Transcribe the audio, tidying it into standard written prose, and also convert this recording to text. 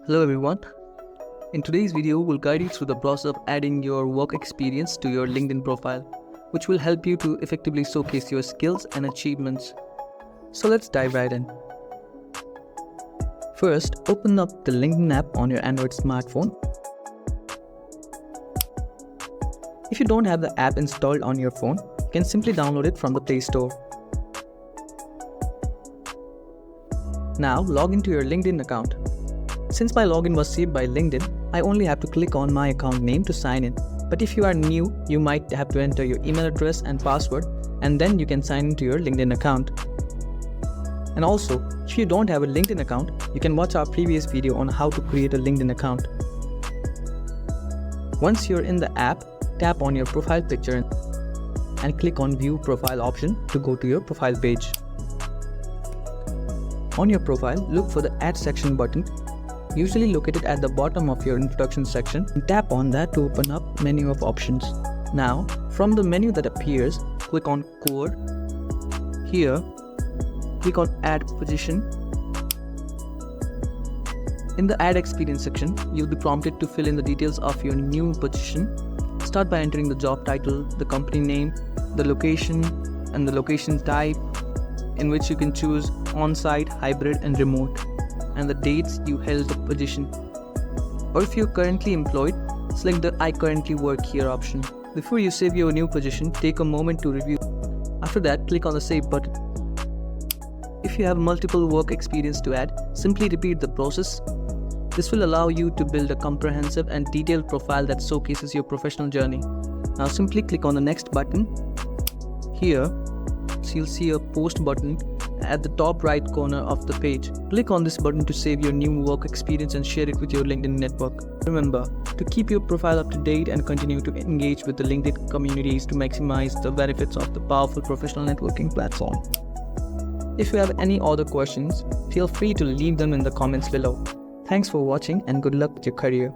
Hello everyone. In today's video, we'll guide you through the process of adding your work experience to your LinkedIn profile, which will help you to effectively showcase your skills and achievements. So let's dive right in. First, open up the LinkedIn app on your Android smartphone. If you don't have the app installed on your phone, you can simply download it from the Play Store. Now log into your LinkedIn account. Since my login was saved by LinkedIn, I only have to click on my account name to sign in. But if you are new, you might have to enter your email address and password, and then you can sign into your LinkedIn account. And also, if you don't have a LinkedIn account, you can watch our previous video on how to create a LinkedIn account. Once you're in the app, tap on your profile picture and click on View Profile option to go to your profile page. On your profile, look for the Add Section button, usually located at the bottom of your introduction section, and tap on that to open up menu of options. Now, from the menu that appears, click on Core. Here, click on Add Position. In the Add Experience section, you'll be prompted to fill in the details of your new position. Start by entering the job title, the company name, the location, and the location type, in which you can choose on-site, hybrid, and remote, and the dates you held the position. Or if you're currently employed, select the I currently work here option. Before you save your new position, take a moment to review. After that, click on the Save button. If you have multiple work experience to add, simply repeat the process. This will allow you to build a comprehensive and detailed profile that showcases your professional journey. Now simply click on the Next button. Here, you'll see a Post button at the top right corner of the page. Click on this button to save your new work experience and share it with your LinkedIn network. Remember, to keep your profile up to date and continue to engage with the LinkedIn communities to maximize the benefits of the powerful professional networking platform. If you have any other questions, feel free to leave them in the comments below. Thanks for watching and good luck with your career.